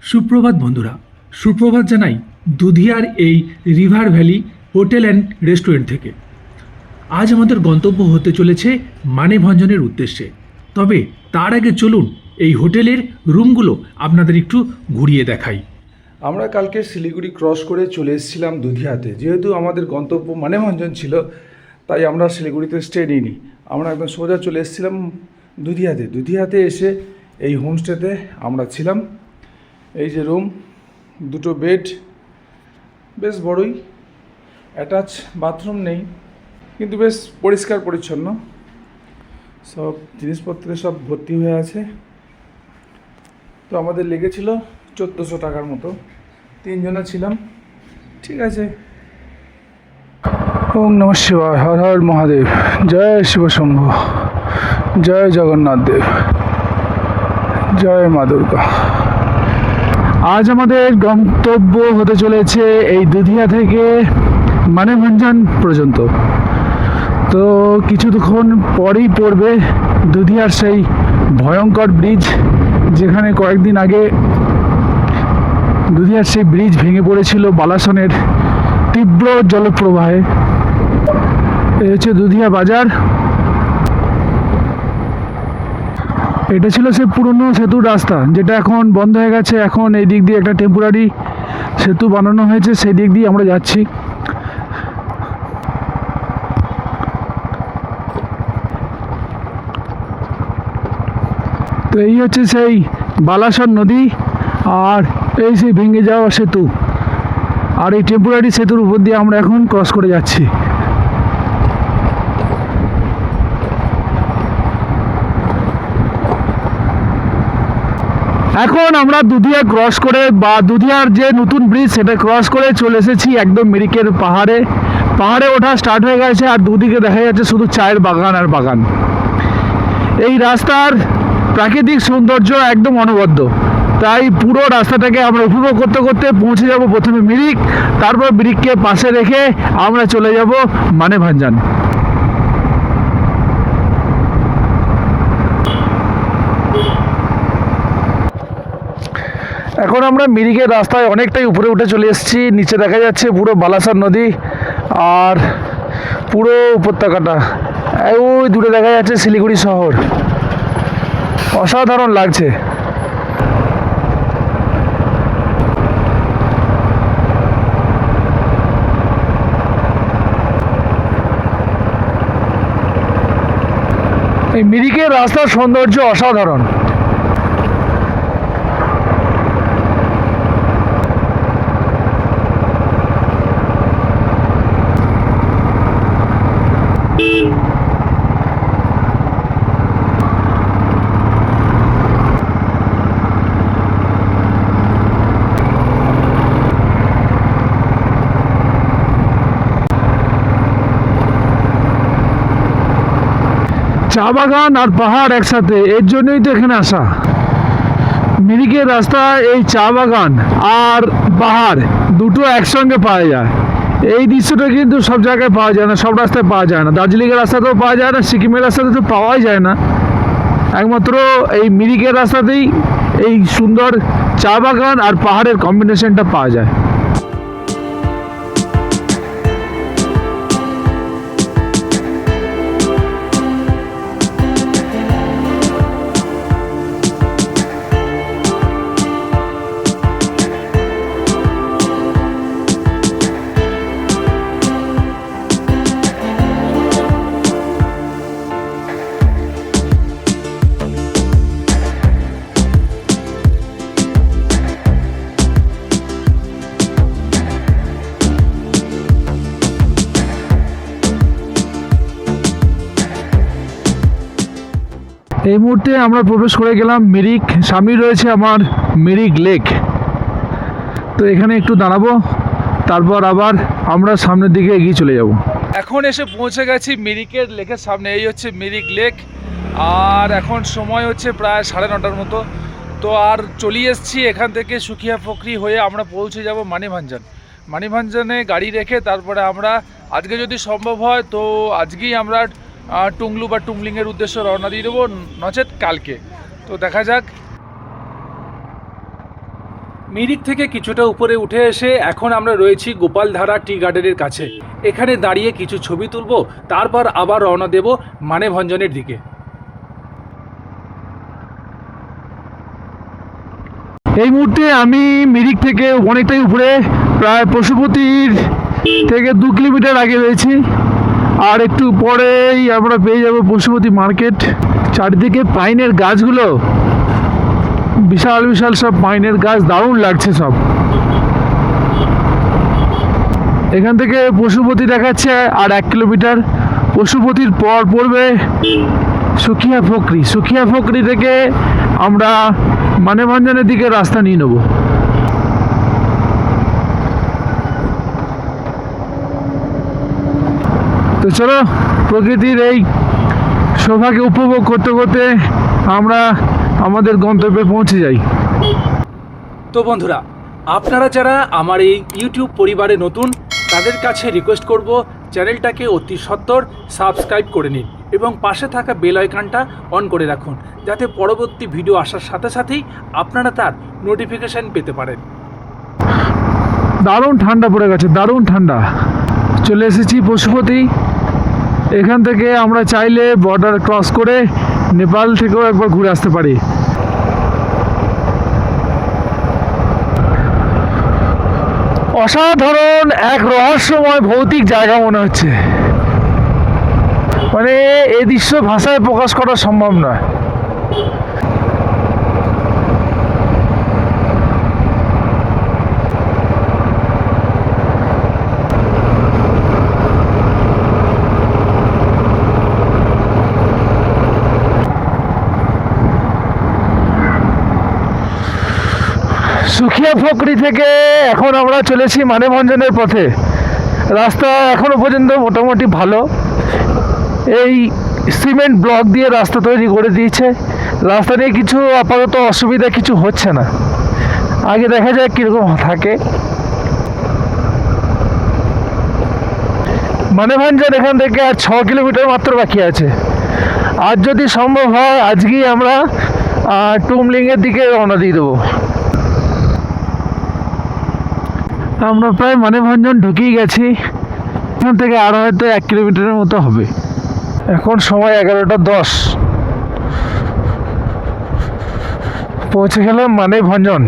সুপ্রভাত বন্ধুরা, সুপ্রভাত জানাই দুধিয়ার এই river valley hotel and restaurant থেকে। আজ আমাদের গন্তব্য হতে চলেছে মানেভঞ্জনের উদ্দেশ্যে। তবে তার আগে চলুন এই হোটেলের রুমগুলো আপনাদের একটু ঘুরিয়ে দেখাই। আমরা কালকে শিলিগুড়ি ক্রস করে চলে এসেছিলাম দুধিয়াতে। যেহেতু আমাদের গন্তব্য মানেভঞ্জন ছিল, তাই আমরা শিলিগুড়িতে স্টে নিইনি। আমরা একদম সোজা চলে এসেছিলাম দুধিয়াতে। দুধিয়াতে এসে এই হোমস্টেতে আমরা ছিলাম। এই যে রুম, দুটো বেড, বেশ বড়ই, অ্যাটাচ বাথরুম নেই, কিন্তু বেশ পরিষ্কার পরিচ্ছন্ন, সব জিনিসপত্রে সব ভর্তি হয়ে আছে। তো আমাদের লেগেছিল 1400 টাকার মতো, 3 জনা ছিলাম। ঠিক আছে। ওম নমঃ শিবায়, হর হর মহাদেব, জয় শিব শম্ভু, জয় জগন্নাথ দেব, জয় মা দুর্গা। আজ আমাদের গন্তব্য হতে চলেছে এই দুধিয়া থেকে মানেভঞ্জন পর্যন্ত। তো কিছুক্ষণ পরেই পড়বে দুধিয়ার সেই ভয়ঙ্কর ব্রিজ, যেখানে কয়েকদিন আগে দুধিয়ার সেই ব্রিজ ভেঙে পড়েছিল বালাসনের তীব্র জলপ্রবাহে। এই হচ্ছে দুধিয়া বাজার। এটা ছিল সে পুরনো সেতুর রাস্তা, যেটা এখন বন্ধ হয়ে গেছে। এখন এই দিক দিয়ে একটা টেম্পোরারি সেতু বানানো হয়েছে, সেই দিক দিয়ে আমরা যাচ্ছি। তো এই হচ্ছে সেই বালাসন নদী, আর এই সেই ভেঙে যাওয়া সেতু, আর এই টেম্পোরারি সেতুর উপর দিয়ে আমরা এখন ক্রস করে যাচ্ছি। এখন আমরা দুধিয়া ক্রস করে, বা দুধিয়ার যে নতুন ব্রিজ সেটা ক্রস করে চলে এসেছি একদম মিরিকের পাহাড়ে। পাহাড়ে ওঠা স্টার্ট হয়ে গেছে, আর দুদিকে দেখা যাচ্ছে শুধু চায়ের বাগান আর বাগান। এই রাস্তার প্রাকৃতিক সৌন্দর্য একদম অনবদ্য, তাই পুরো রাস্তাটাকে আমরা উপভোগ করতে করতে পৌঁছে যাব প্রথমে মিরিক, তারপর মিরিককে পাশে রেখে আমরা চলে যাব মানেভঞ্জন। এখন আমরা মিরিকের রাস্তায় অনেকটাই উপরে উঠে চলে এসেছি। নিচে দেখা যাচ্ছে পুরো বালাসন নদী আর পুরো উপত্যকাটা। ওই দূরে দেখা যাচ্ছে শিলিগুড়ি শহর। অসাধারণ লাগছে। এই মিরিকের রাস্তার সৌন্দর্য অসাধারণ। চা বাগান আর পাহাড় একসাথে, এর জন্যই তো এখানে আসা। মিরিকের রাস্তায় এই চা বাগান আর পাহাড় দুটো একসঙ্গে পাওয়া যায়। এই দৃশ্যটা কিন্তু সব জায়গায় পাওয়া যায় না, সব রাস্তায় পাওয়া যায় না। দার্জিলিংয়ের রাস্তাতেও পাওয়া যায় না, সিকিমের রাস্তাতে তো পাওয়াই যায় না। একমাত্র এই মিরিকের রাস্তাতেই এই সুন্দর চা বাগান আর পাহাড়ের কম্বিনেশনটা পাওয়া যায়। এই মুহূর্তে আমরা প্রবেশ করে গেলাম মিরিক। সামনে রয়েছে আমার মিরিক লেক। তো এখানে একটু দাঁড়াবো, তারপর আবার আমরা সামনের দিকে এগিয়ে চলে যাব। এখন এসে পৌঁছে গেছি মিরিকের লেকের সামনে। এই হচ্ছে মিরিক লেক, আর এখন সময় হচ্ছে প্রায় 9:30 মতো। তো আর চলে এসেছি এখান থেকে সুখিয়া ফকরি হয়ে আমরা পৌঁছে যাব মানেভঞ্জন। মানেভঞ্জনে গাড়ি রেখে তারপরে আমরা আজকে যদি সম্ভব হয় তো আজকেই আমরা টুংলু বা টুংলিংয়ের উদ্দেশ্যে রওনা দিয়ে দেবো, নচেত কালকে। তো দেখা যাক। মিরিক থেকে কিছুটা উপরে উঠে এসে এখন আমরা রয়েছি গোপালধারা টি গার্ডেনের কাছে। এখানে দাঁড়িয়ে কিছু ছবি তুলব, তারপর আবার রওনা দেব মানেভঞ্জনের দিকে। এই মুহূর্তে আমি মিরিক থেকে অনেকটাই উপরে, প্রায় পশুপতির থেকে 2 কিলোমিটার আগে রয়েছি। আর একটু পরেই আমরা পেয়ে যাব পশুপতি মার্কেট। চারিদিকে পাইনের গাছগুলো, বিশাল বিশাল সব পাইনের গাছ, দারুণ লাগছে সব। এখান থেকে পশুপতি দেখাচ্ছে আর 1 কিলোমিটার। পশুপতির পর পড়বে সুখিয়া ফকরি। সুখিয়া ফকরি থেকে আমরা মানেভঞ্জনের দিকে রাস্তা নিয়ে নেব। তো চলো, প্রকৃতির এই শোভাকে উপভোগ করতে করতে আমরা আমাদের গন্তব্যে পৌঁছে যাই। তো বন্ধুরা, আপনারা যারা আমার এই ইউটিউব পরিবারে নতুন, তাদের কাছে রিকোয়েস্ট করব চ্যানেলটাকে অতি সত্বর সাবস্ক্রাইব করে নিন এবং পাশে থাকা বেল আইকনটা অন করে রাখুন, যাতে পরবর্তী ভিডিও আসার সাথে সাথেই আপনারা তার নোটিফিকেশান পেতে পারেন। দারুণ ঠান্ডা পড়ে গেছে, দারুণ ঠান্ডা। চলে এসেছি পশুপতি। এখান থেকে আমরা চাইলে বর্ডার ক্রস করে নেপাল থেকেও একবার ঘুরে আসতে পারি। অসাধারণ এক রহস্যময় ভৌতিক জায়গা মনে হচ্ছে, মানে এই দৃশ্য ভাষায় প্রকাশ করা সম্ভব নয়। সুখিয়া ফকরি থেকে এখন আমরা চলেছি মানেভঞ্জনের পথে। রাস্তা এখনো পর্যন্ত মোটামুটি ভালো। এই সিমেন্ট ব্লক দিয়ে রাস্তা তৈরি করে দিয়েছে। রাস্তা নিয়ে কিছু আপাতত অসুবিধা কিছু হচ্ছে না। আগে দেখা যায় কীরকম থাকে। মানেভঞ্জন এখান থেকে আর 6 কিলোমিটার মাত্র বাকি আছে। আর যদি সম্ভব হয় আজকেই আমরা টুমলিংয়ের দিকে রওনা দিয়ে দেবো। আমরা প্রায় মানেভঞ্জন ঢুকেই গেছি। এখান থেকে আরও হয়তো 1 কিলোমিটারের মতো হবে। এখন সময় 11:10। পৌঁছে গেলাম মানেভঞ্জন।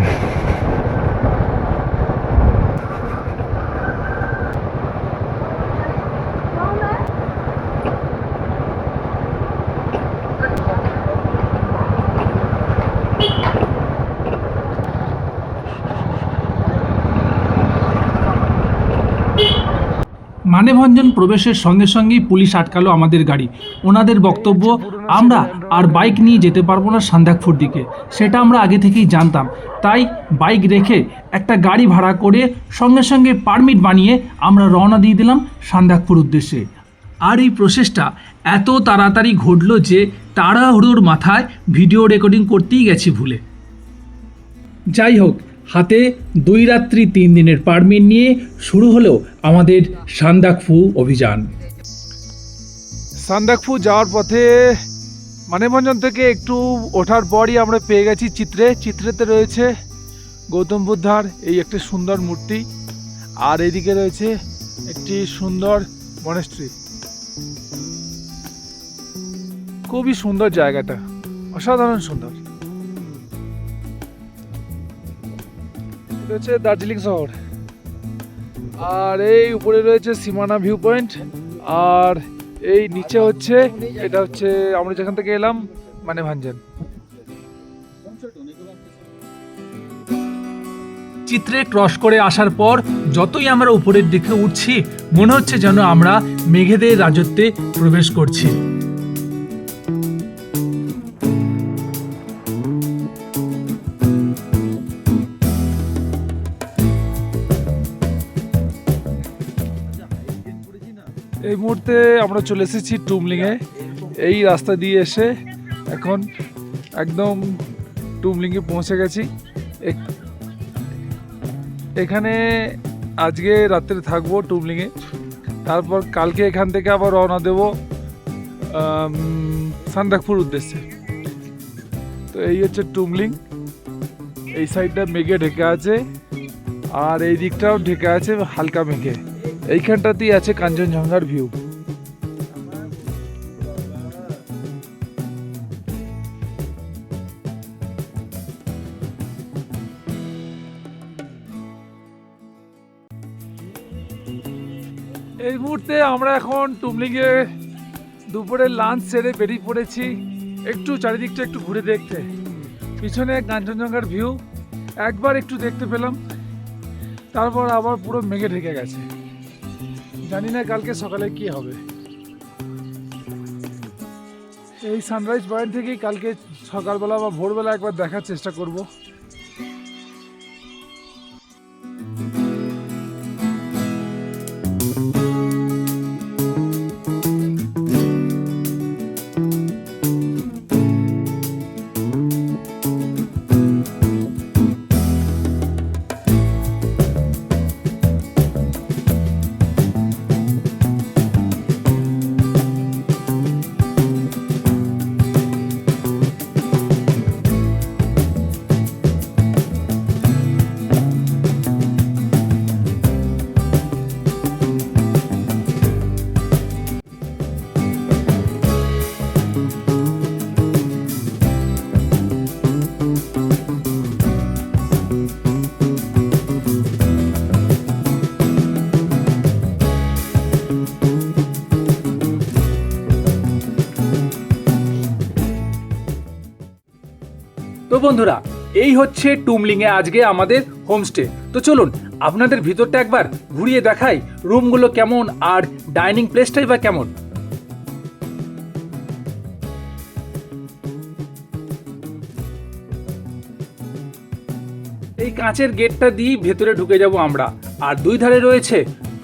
মানেভঞ্জন প্রবেশের সঙ্গে সঙ্গেই পুলিশ আটকালো আমাদের গাড়ি। ওনাদের বক্তব্য, আমরা আর বাইক নিয়ে যেতে পারবো না সান্দাকফুর দিকে। সেটা আমরা আগে থেকেই জানতাম, তাই বাইক রেখে একটা গাড়ি ভাড়া করে সঙ্গে সঙ্গে পারমিট বানিয়ে আমরা রওনা দিয়ে দিলাম সান্দাকফুর উদ্দেশ্যে। আর এই প্রসেসটা এত তাড়াতাড়ি ঘটলো যে তাড়াহুড়োর মাথায় ভিডিও রেকর্ডিং করতেই গেছি ভুলে। যাই হোক, হাতে 2 রাত্রি 3 দিনের পারমিট নিয়ে শুরু হলো আমাদের সান্দাকফু অভিযান। সান্দাকফু যাওয়ার পথে মানেভঞ্জন থেকে একটু ওঠার পরই আমরা পেয়ে গেছি চিত্রেতে রয়েছে গৌতম বুদ্ধার এই একটি সুন্দর মূর্তি, আর এদিকে রয়েছে একটি সুন্দর মনেস্ট্রি। খুবই সুন্দর জায়গাটা, অসাধারণ সুন্দর। হচ্ছে দার্জিলিং শহর, আর এই উপরে রয়েছে সীমানা ভিউ পয়েন্ট, আর এই নিচে হচ্ছে, এটা হচ্ছে আমরা যেখান থেকে এলাম মানেভঞ্জন। চিত্রে ক্রস করে আসার পর যতই আমরা উপরের দিকে উঠছি, মনে হচ্ছে যেন আমরা মেঘেদের রাজত্বে প্রবেশ করছি। এই মুহূর্তে আমরা চলে এসেছি টুমলিংয়ে। এই রাস্তা দিয়ে এসে এখন একদম টুমলিংয়ে পৌঁছে গেছি। এখানে আজকে রাত্রে থাকবো টুমলিংয়ে, তারপর কালকে এখান থেকে আবার রওনা দেব সান্দাকফুর উদ্দেশ্যে। তো এই হচ্ছে টুমলিং। এই সাইডটা মেঘে ঢেকে আছে, আর এই দিকটাও ঢেকে আছে হালকা মেঘে। এইখানটাতেই আছে কাঞ্চনজঙ্ঘার ভিউ। এই মুহূর্তে আমরা এখন টুমলিংয়ে দুপুরের লাঞ্চ সেরে বেরিয়ে পড়েছি একটু চারিদিকটা একটু ঘুরে দেখতে। পিছনে কাঞ্চনজঙ্ঘার ভিউ একবার একটু দেখতে পেলাম, তারপর আবার পুরো মেঘে ঢেকে গেছে। জানি না কালকে সকালে কি হবে। এই সানরাইজ পয়েন্ট থেকেই কালকে সকালবেলা বা ভোরবেলা একবার দেখার চেষ্টা করব। তো বন্ধুরা, এই হচ্ছে টুমলিংয়ে আজকে আমাদের হোমস্টে। তো চলুন আপনাদের ভিতরটা একবার ঘুরিয়ে দেখাই, রুমগুলো কেমন আর ডাইনিং প্লেসটাই বা কেমন। এই কাঁচের গেটটা দিয়ে ভেতরে ঢুকে যাব আমরা, আর দুই ধারে রয়েছে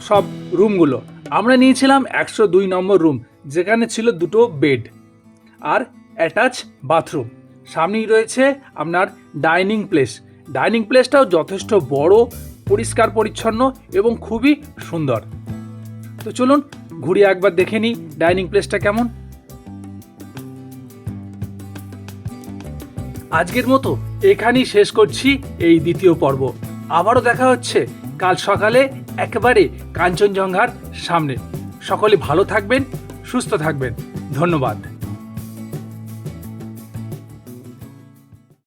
সব রুমগুলো। আমরা নিয়েছিলাম 102 নম্বর রুম, যেখানে ছিল 2টো বেড আর অ্যাটাচ বাথরুম। সামনেই রয়েছে আপনার ডাইনিং প্লেস। ডাইনিং প্লেসটাও যথেষ্ট বড়, পরিষ্কার পরিচ্ছন্ন এবং খুবই সুন্দর। তো চলুন ঘুরিয়ে একবার দেখে নিই ডাইনিং প্লেসটা কেমন। আজকের মতো এখানেই শেষ করছি এই দ্বিতীয় পর্ব। আবারও দেখা হচ্ছে কাল সকালে একেবারে কাঞ্চনজঙ্ঘার সামনে। সকলে ভালো থাকবেন, সুস্থ থাকবেন। ধন্যবাদ।